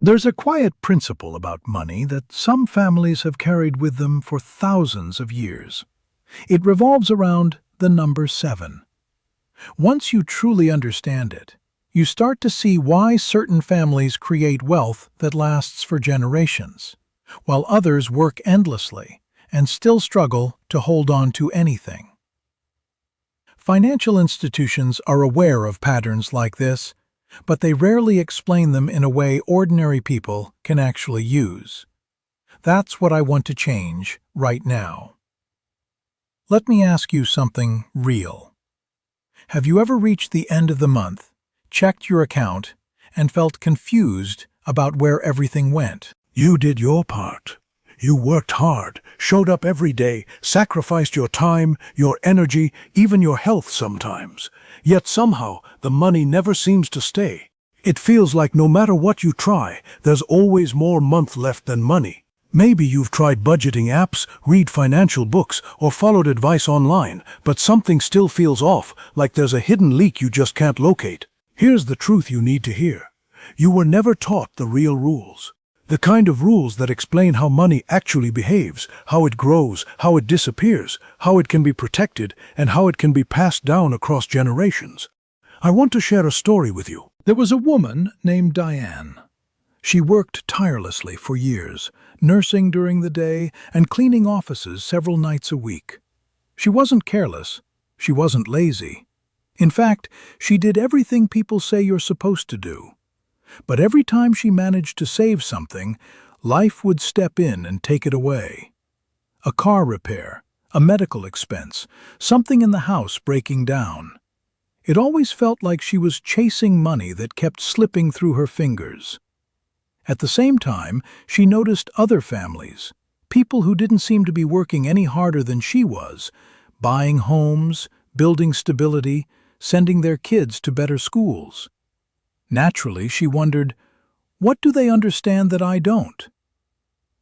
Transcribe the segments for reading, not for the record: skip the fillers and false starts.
There's a quiet principle about money that some families have carried with them for thousands of years. It revolves around the number 7. Once you truly understand it, you start to see why certain families create wealth that lasts for generations, while others work endlessly and still struggle to hold on to anything. Financial institutions are aware of patterns like this, but they rarely explain them in a way ordinary people can actually use. That's what I want to change right now. Let me ask you something real. Have you ever reached the end of the month, checked your account, and felt confused about where everything went? You did your part. You worked hard, showed up every day, sacrificed your time, your energy, even your health sometimes. Yet somehow, the money never seems to stay. It feels like no matter what you try, there's always more month left than money. Maybe you've tried budgeting apps, read financial books, or followed advice online, but something still feels off, like there's a hidden leak you just can't locate. Here's the truth you need to hear. You were never taught the real rules. The kind of rules that explain how money actually behaves, how it grows, how it disappears, how it can be protected, and how it can be passed down across generations. I want to share a story with you. There was a woman named Diane. She worked tirelessly for years, nursing during the day and cleaning offices several nights a week. She wasn't careless. She wasn't lazy. In fact, she did everything people say you're supposed to do. But every time she managed to save something, life would step in and take it away. A car repair, a medical expense, something in the house breaking down. It always felt like she was chasing money that kept slipping through her fingers. At the same time, she noticed other families, people who didn't seem to be working any harder than she was, buying homes, building stability, sending their kids to better schools. Naturally, she wondered, what do they understand that I don't?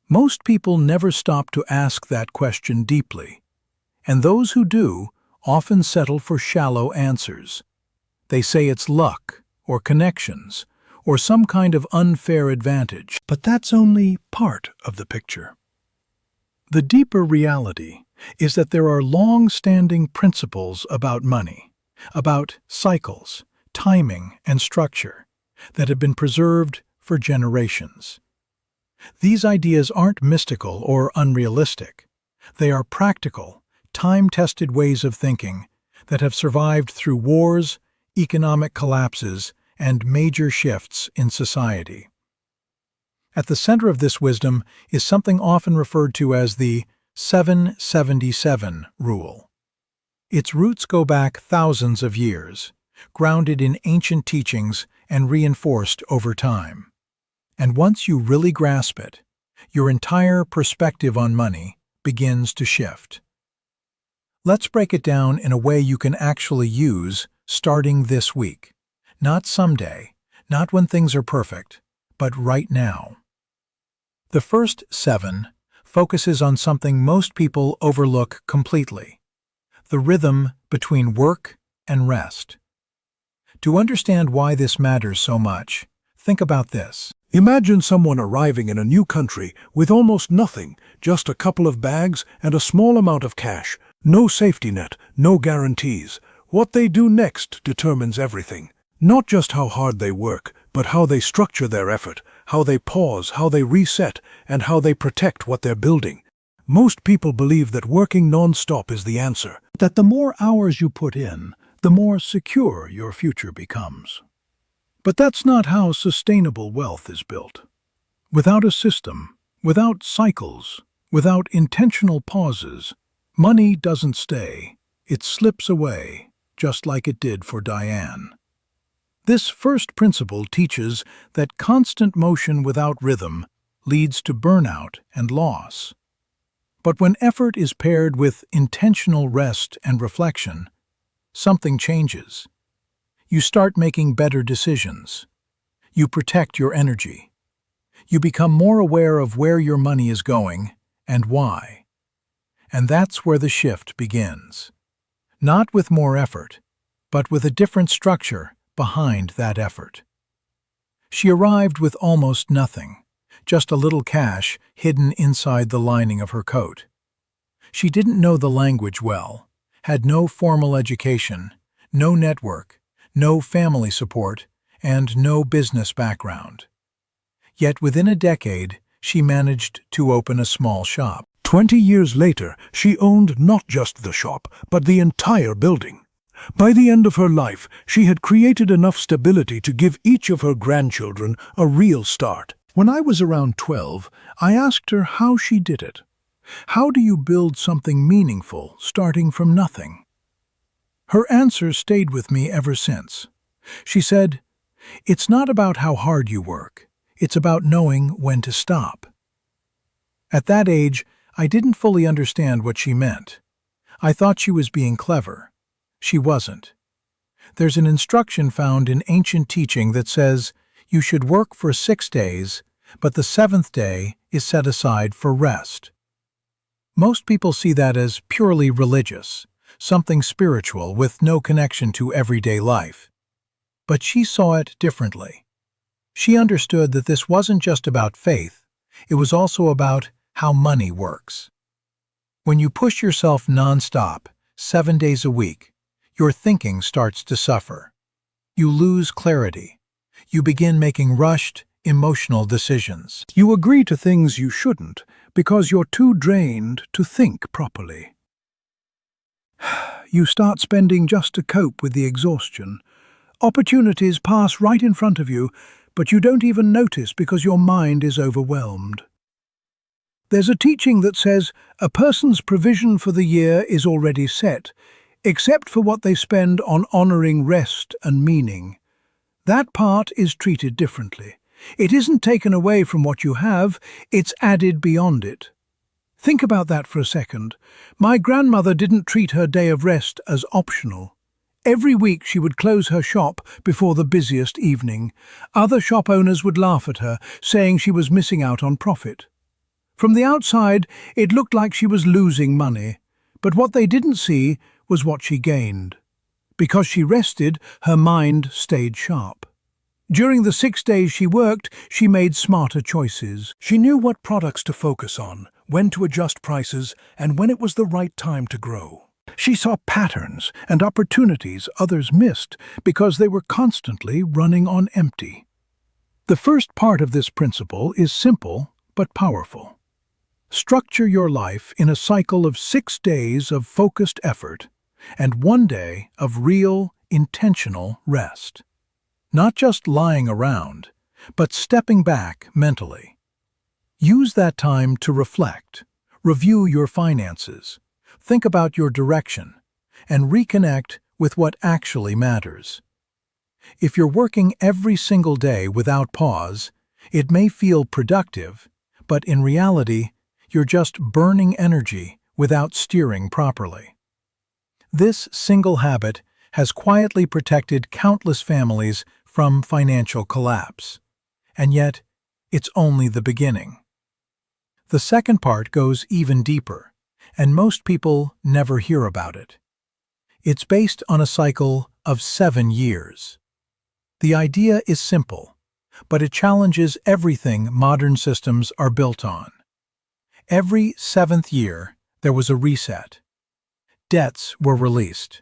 Most people never stop to ask that question deeply, and those who do often settle for shallow answers. They say it's luck, or connections, or some kind of unfair advantage. But that's only part of the picture. The deeper reality is that there are long-standing principles about money, about cycles, timing, and structure that have been preserved for generations. These ideas aren't mystical or unrealistic. They are practical, time-tested ways of thinking that have survived through wars, economic collapses, and major shifts in society. At the center of this wisdom is something often referred to as the 777 rule. Its roots go back thousands of years, grounded in ancient teachings and reinforced over time. And once you really grasp it, your entire perspective on money begins to shift. Let's break it down in a way you can actually use starting this week. Not someday, not when things are perfect, but right now. The first 7 focuses on something most people overlook completely: the rhythm between work and rest. To understand why this matters so much, think about this. Imagine someone arriving in a new country with almost nothing, just a couple of bags and a small amount of cash. No safety net, no guarantees. What they do next determines everything. Not just how hard they work, but how they structure their effort, how they pause, how they reset, and how they protect what they're building. Most people believe that working non-stop is the answer. That the more hours you put in, the more secure your future becomes. But that's not how sustainable wealth is built. Without a system, without cycles, without intentional pauses, money doesn't stay. It slips away, just like it did for Diane. This first principle teaches that constant motion without rhythm leads to burnout and loss. But when effort is paired with intentional rest and reflection, something changes. You start making better decisions. You protect your energy. You become more aware of where your money is going and why. And that's where the shift begins. Not with more effort, but with a different structure behind that effort. She arrived with almost nothing, just a little cash hidden inside the lining of her coat. She didn't know the language well, had no formal education, no network, no family support, and no business background. Yet within a decade, she managed to open a small shop. 20 years later, she owned not just the shop, but the entire building. By the end of her life, she had created enough stability to give each of her grandchildren a real start. When I was around 12, I asked her how she did it. How do you build something meaningful starting from nothing? Her answer stayed with me ever since. She said, "It's not about how hard you work. It's about knowing when to stop." At that age, I didn't fully understand what she meant. I thought she was being clever. She wasn't. There's an instruction found in ancient teaching that says you should work for 6 days, but the 7th day is set aside for rest. Most people see that as purely religious, something spiritual with no connection to everyday life. But she saw it differently. She understood that this wasn't just about faith, it was also about how money works. When you push yourself non-stop, 7 days a week, your thinking starts to suffer. You lose clarity. You begin making rushed, emotional decisions. You agree to things you shouldn't because you're too drained to think properly. You start spending just to cope with the exhaustion. Opportunities pass right in front of you, but you don't even notice because your mind is overwhelmed. There's a teaching that says a person's provision for the year is already set, except for what they spend on honoring rest and meaning. That part is treated differently. It isn't taken away from what you have, it's added beyond it. Think about that for a second. My grandmother didn't treat her day of rest as optional. Every week she would close her shop before the busiest evening. Other shop owners would laugh at her, saying she was missing out on profit. From the outside, it looked like she was losing money, but what they didn't see was what she gained. Because she rested, her mind stayed sharp. During the 6 days she worked, she made smarter choices. She knew what products to focus on, when to adjust prices, and when it was the right time to grow. She saw patterns and opportunities others missed because they were constantly running on empty. The first part of this principle is simple but powerful. Structure your life in a cycle of 6 days of focused effort and 1 day of real, intentional rest. Not just lying around, but stepping back mentally. Use that time to reflect, review your finances, think about your direction, and reconnect with what actually matters. If you're working every single day without pause, it may feel productive, but in reality, you're just burning energy without steering properly. This single habit has quietly protected countless families from financial collapse. And yet, it's only the beginning. The second part goes even deeper, and most people never hear about it. It's based on a cycle of 7 years. The idea is simple, but it challenges everything modern systems are built on. Every 7th year, there was a reset. Debts were released.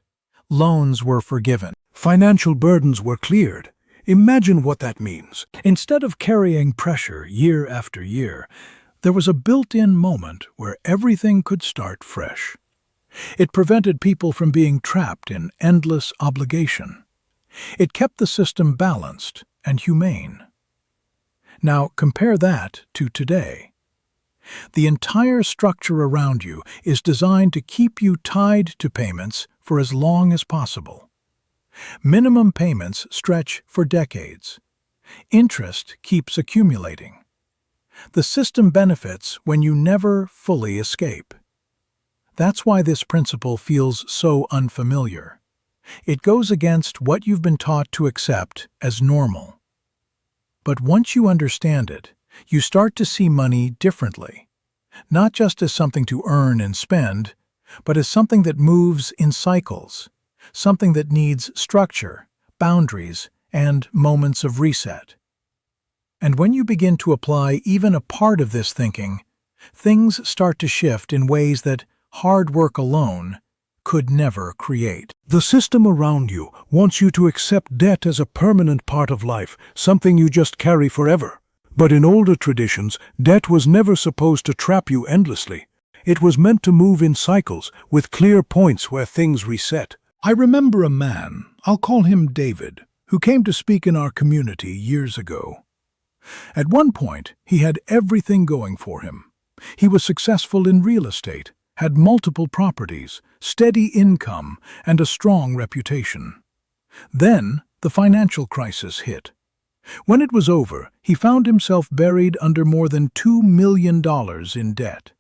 Loans were forgiven. Financial burdens were cleared. Imagine what that means. Instead of carrying pressure year after year, there was a built-in moment where everything could start fresh. It prevented people from being trapped in endless obligation. It kept the system balanced and humane. Now compare that to today. The entire structure around you is designed to keep you tied to payments for as long as possible. Minimum payments stretch for decades. Interest keeps accumulating. The system benefits when you never fully escape. That's why this principle feels so unfamiliar. It goes against what you've been taught to accept as normal. But once you understand it, you start to see money differently, not just as something to earn and spend, but as something that moves in cycles, something that needs structure, boundaries, and moments of reset. And when you begin to apply even a part of this thinking, things start to shift in ways that hard work alone could never create. The system around you wants you to accept debt as a permanent part of life, something you just carry forever. But in older traditions, debt was never supposed to trap you endlessly. It was meant to move in cycles, with clear points where things reset. I remember a man, I'll call him David, who came to speak in our community years ago. At one point, he had everything going for him. He was successful in real estate, had multiple properties, steady income, and a strong reputation. Then, the financial crisis hit. When it was over, he found himself buried under more than $2 million in debt.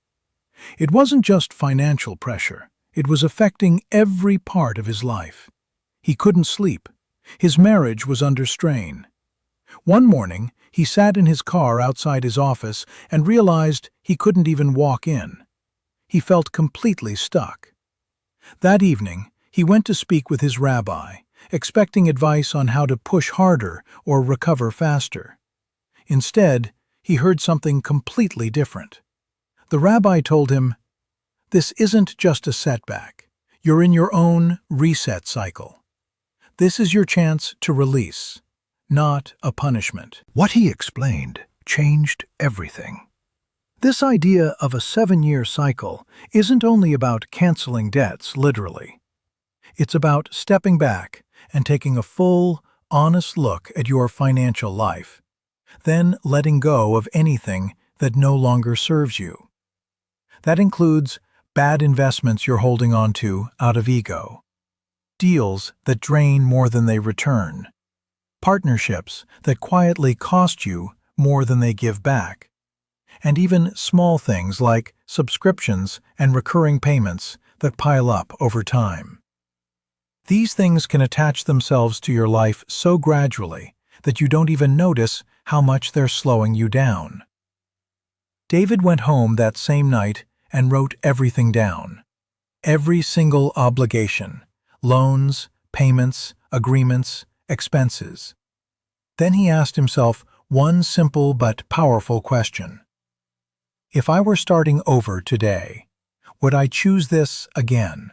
It wasn't just financial pressure. It was affecting every part of his life. He couldn't sleep. His marriage was under strain. One morning, he sat in his car outside his office and realized he couldn't even walk in. He felt completely stuck. That evening, he went to speak with his rabbi, expecting advice on how to push harder or recover faster. Instead, he heard something completely different. The rabbi told him, "This isn't just a setback. You're in your own reset cycle. This is your chance to release, not a punishment." What he explained changed everything. This idea of a 7-year cycle isn't only about canceling debts, literally. It's about stepping back and taking a full, honest look at your financial life, then letting go of anything that no longer serves you. That includes bad investments you're holding on to out of ego, deals that drain more than they return, partnerships that quietly cost you more than they give back, and even small things like subscriptions and recurring payments that pile up over time. These things can attach themselves to your life so gradually that you don't even notice how much they're slowing you down. David went home that same night and wrote everything down. Every single obligation, loans, payments, agreements, expenses. Then he asked himself one simple but powerful question. If I were starting over today, would I choose this again?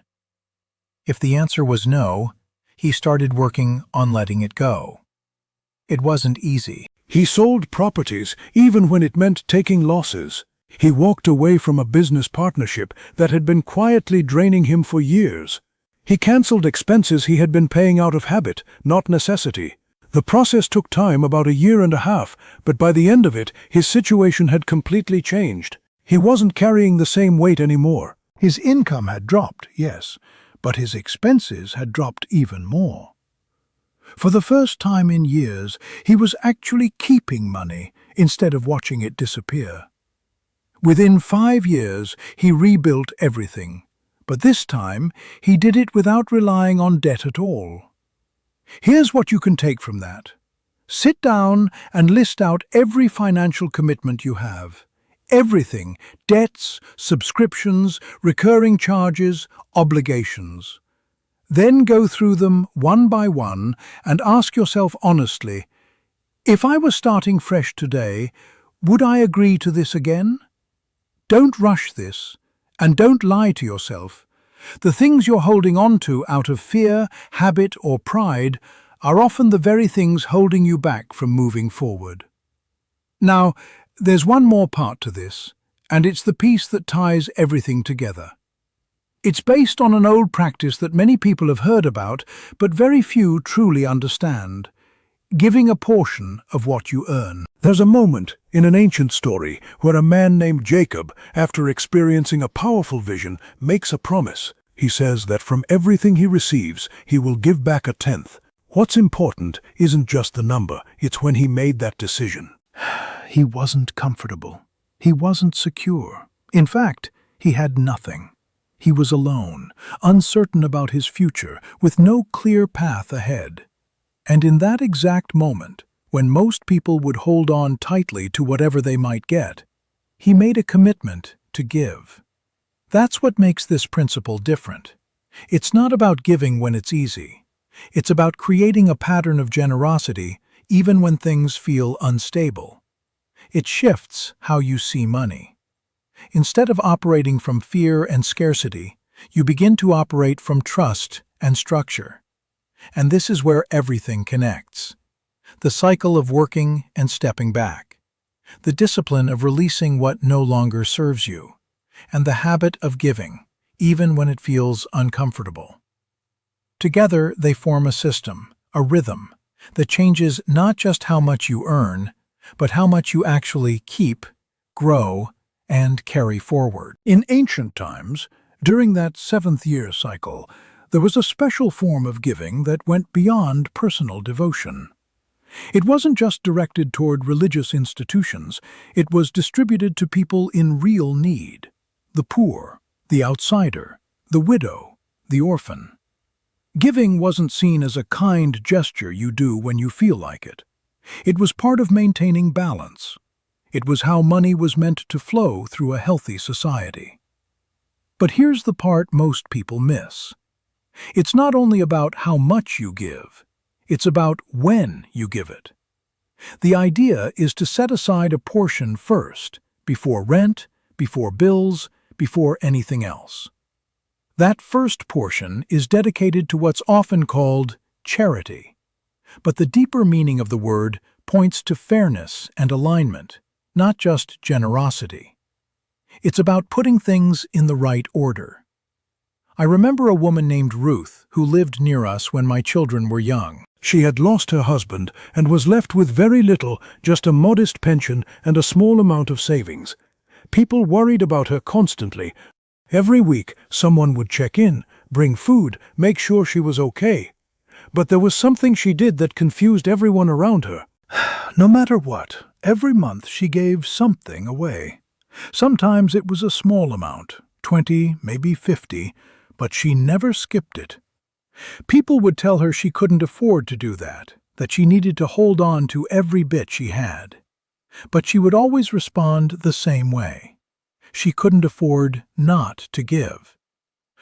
If the answer was no, he started working on letting it go. It wasn't easy. He sold properties even when it meant taking losses. He walked away from a business partnership that had been quietly draining him for years. He canceled expenses he had been paying out of habit, not necessity. The process took time, about 1.5 years, but by the end of it, his situation had completely changed. He wasn't carrying the same weight anymore. His income had dropped, yes, but his expenses had dropped even more. For the first time in years, he was actually keeping money instead of watching it disappear. Within 5 years, he rebuilt everything, but this time he did it without relying on debt at all. Here's what you can take from that. Sit down and list out every financial commitment you have. Everything: debts, subscriptions, recurring charges, obligations. Then go through them one by one and ask yourself honestly, if I were starting fresh today, would I agree to this again? Don't rush this, and don't lie to yourself. The things you're holding on to out of fear, habit, or pride are often the very things holding you back from moving forward. Now, there's one more part to this, and it's the piece that ties everything together. It's based on an old practice that many people have heard about, but very few truly understand: giving a portion of what you earn. There's a moment in an ancient story where a man named Jacob, after experiencing a powerful vision, makes a promise. He says that from everything he receives, he will give back 1/10. What's important isn't just the number, it's when he made that decision. He wasn't comfortable. He wasn't secure. In fact, he had nothing. He was alone, uncertain about his future, with no clear path ahead. And in that exact moment, when most people would hold on tightly to whatever they might get, he made a commitment to give. That's what makes this principle different. It's not about giving when it's easy. It's about creating a pattern of generosity even when things feel unstable. It shifts how you see money. Instead of operating from fear and scarcity, you begin to operate from trust and structure. And this is where everything connects. The cycle of working and stepping back. The discipline of releasing what no longer serves you. And the habit of giving, even when it feels uncomfortable. Together, they form a system, a rhythm, that changes not just how much you earn, but how much you actually keep, grow, and carry forward. In ancient times, during that seventh-year cycle, there was a special form of giving that went beyond personal devotion. It wasn't just directed toward religious institutions, it was distributed to people in real need: the poor, the outsider, the widow, the orphan. Giving wasn't seen as a kind gesture you do when you feel like it. It was part of maintaining balance. It was how money was meant to flow through a healthy society. But here's the part most people miss. It's not only about how much you give, it's about when you give it. The idea is to set aside a portion first, before rent, before bills, before anything else. That first portion is dedicated to what's often called charity. But the deeper meaning of the word points to fairness and alignment, not just generosity. It's about putting things in the right order. I remember a woman named Ruth who lived near us when my children were young. She had lost her husband and was left with very little, just a modest pension and a small amount of savings. People worried about her constantly. Every week, someone would check in, bring food, make sure she was okay. But there was something she did that confused everyone around her. No matter what, every month she gave something away. Sometimes it was a small amount, 20, maybe 50, but she never skipped it. People would tell her she couldn't afford to do that she needed to hold on to every bit she had. But she would always respond the same way. She couldn't afford not to give.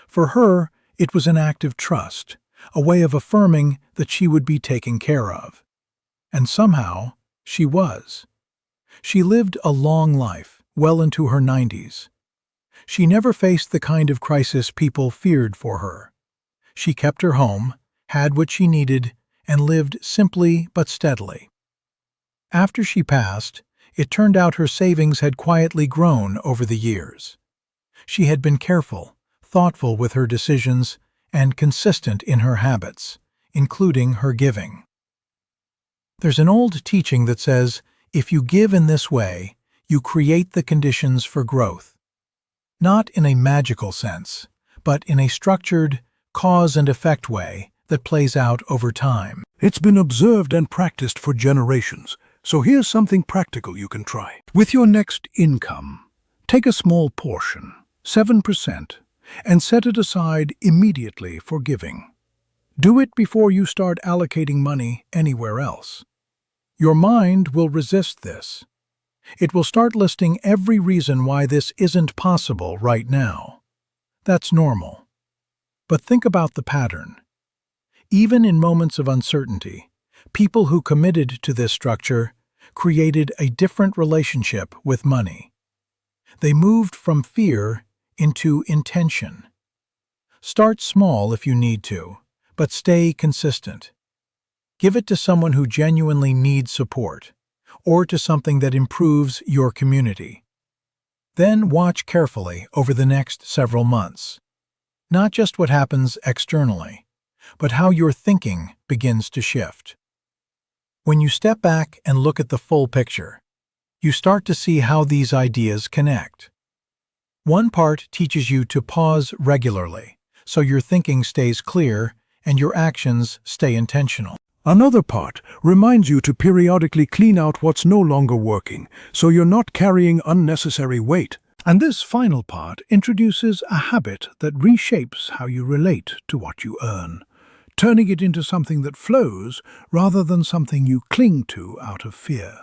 For her, it was an act of trust, a way of affirming that she would be taken care of. And somehow, she was. She lived a long life, well into her 90s. She never faced the kind of crisis people feared for her. She kept her home, had what she needed, and lived simply but steadily. After she passed, it turned out her savings had quietly grown over the years. She had been careful, thoughtful with her decisions, and consistent in her habits, including her giving. There's an old teaching that says, if you give in this way, you create the conditions for growth. Not in a magical sense, but in a structured, cause and effect way that plays out over time. It's been observed and practiced for generations, so here's something practical you can try. With your next income, take a small portion, 7%, and set it aside immediately for giving. Do it before you start allocating money anywhere else. Your mind will resist this. It will start listing every reason why this isn't possible right now. That's normal. But think about the pattern. Even in moments of uncertainty, people who committed to this structure created a different relationship with money. They moved from fear into intention. Start small if you need to, but stay consistent. Give it to someone who genuinely needs support, or to something that improves your community. Then watch carefully over the next several months. Not just what happens externally, but how your thinking begins to shift. When you step back and look at the full picture, you start to see how these ideas connect. One part teaches you to pause regularly, so your thinking stays clear and your actions stay intentional. Another part reminds you to periodically clean out what's no longer working, so you're not carrying unnecessary weight. And this final part introduces a habit that reshapes how you relate to what you earn, turning it into something that flows rather than something you cling to out of fear.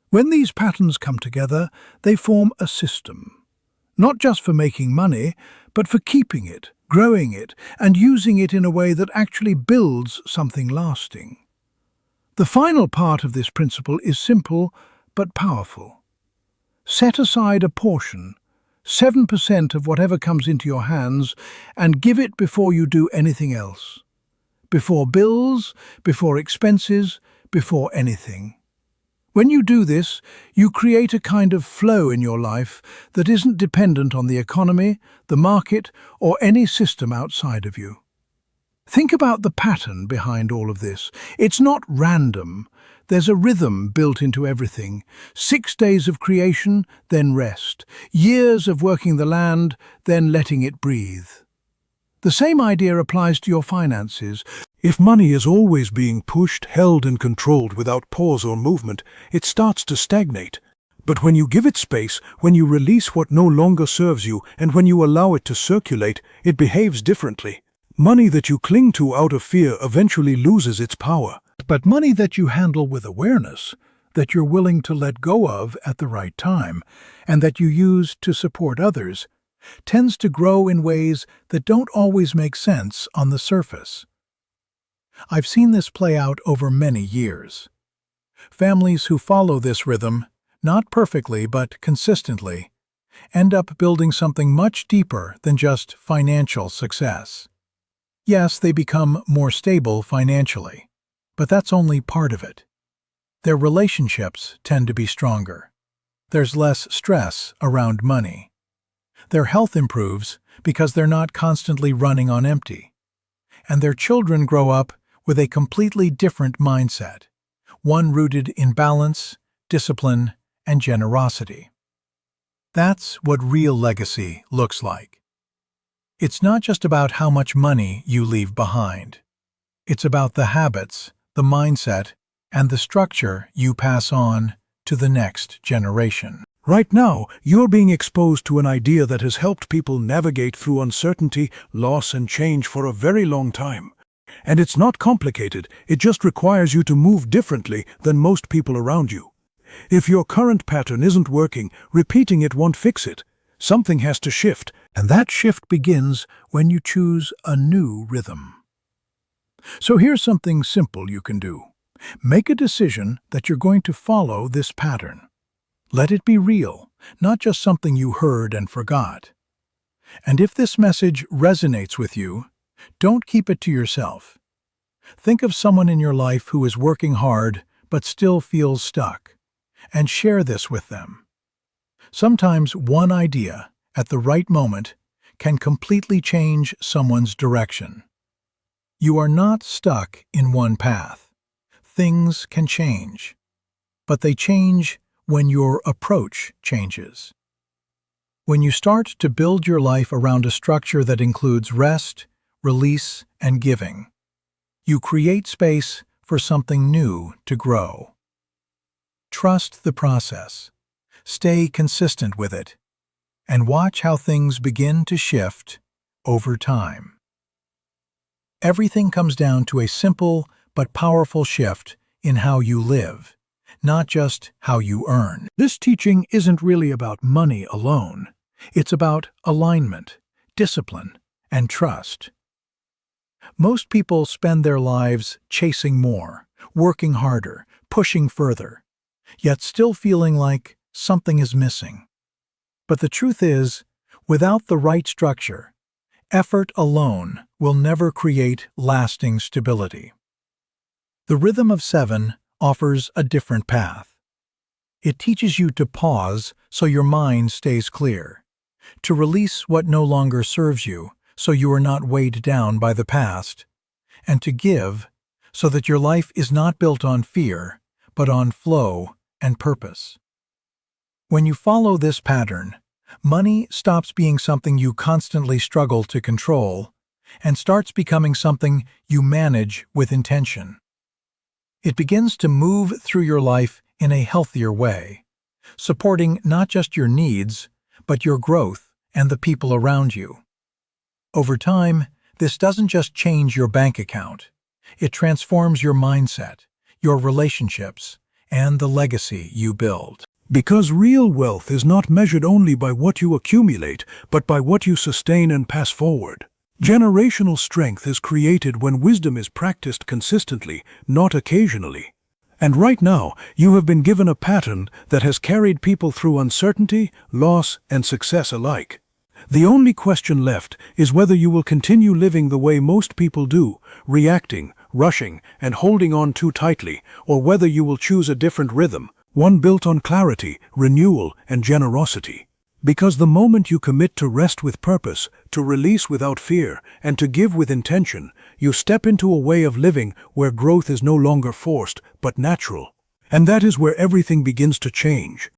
When these patterns come together, they form a system, not just for making money, but for keeping it, growing it, and using it in a way that actually builds something lasting. The final part of this principle is simple but powerful. Set aside a portion, 7% of whatever comes into your hands, and give it before you do anything else. Before bills, before expenses, before anything. When you do this, you create a kind of flow in your life that isn't dependent on the economy, the market, or any system outside of you. Think about the pattern behind all of this. It's not random. There's a rhythm built into everything. 6 days of creation, then rest. Years of working the land, then letting it breathe. The same idea applies to your finances. If money is always being pushed, held, and controlled without pause or movement, it starts to stagnate. But when you give it space, when you release what no longer serves you, and when you allow it to circulate, it behaves differently. Money that you cling to out of fear eventually loses its power. But money that you handle with awareness, that you're willing to let go of at the right time, and that you use to support others, tends to grow in ways that don't always make sense on the surface. I've seen this play out over many years. Families who follow this rhythm, not perfectly but consistently, end up building something much deeper than just financial success. Yes, they become more stable financially, but that's only part of it. Their relationships tend to be stronger. There's less stress around money. Their health improves because they're not constantly running on empty. And their children grow up with a completely different mindset, one rooted in balance, discipline, and generosity. That's what real legacy looks like. It's not just about how much money you leave behind. It's about the habits, the mindset, and the structure you pass on to the next generation. Right now, you're being exposed to an idea that has helped people navigate through uncertainty, loss, and change for a very long time. And it's not complicated, it just requires you to move differently than most people around you. If your current pattern isn't working, repeating it won't fix it. Something has to shift. And that shift begins when you choose a new rhythm. So here's something simple you can do. Make a decision that you're going to follow this pattern. Let it be real, not just something you heard and forgot. And if this message resonates with you, don't keep it to yourself. Think of someone in your life who is working hard but still feels stuck, and share this with them. Sometimes one idea, at the right moment, can completely change someone's direction. You are not stuck in one path. Things can change, but they change when your approach changes. When you start to build your life around a structure that includes rest, release, and giving, you create space for something new to grow. Trust the process. Stay consistent with it, and watch how things begin to shift over time. Everything comes down to a simple but powerful shift in how you live, not just how you earn. This teaching isn't really about money alone. It's about alignment, discipline, and trust. Most people spend their lives chasing more, working harder, pushing further, yet still feeling like something is missing. But the truth is, without the right structure, effort alone will never create lasting stability. The Rhythm of 7 offers a different path. It teaches you to pause so your mind stays clear, to release what no longer serves you so you are not weighed down by the past, and to give so that your life is not built on fear, but on flow and purpose. When you follow this pattern, money stops being something you constantly struggle to control and starts becoming something you manage with intention. It begins to move through your life in a healthier way, supporting not just your needs, but your growth and the people around you. Over time, this doesn't just change your bank account. It transforms your mindset, your relationships, and the legacy you build. Because real wealth is not measured only by what you accumulate, but by what you sustain and pass forward. Generational strength is created when wisdom is practiced consistently, not occasionally. And right now, you have been given a pattern that has carried people through uncertainty, loss, and success alike. The only question left is whether you will continue living the way most people do, reacting, rushing, and holding on too tightly, or whether you will choose a different rhythm, one built on clarity, renewal, and generosity. Because the moment you commit to rest with purpose, to release without fear, and to give with intention, you step into a way of living where growth is no longer forced, but natural. And that is where everything begins to change.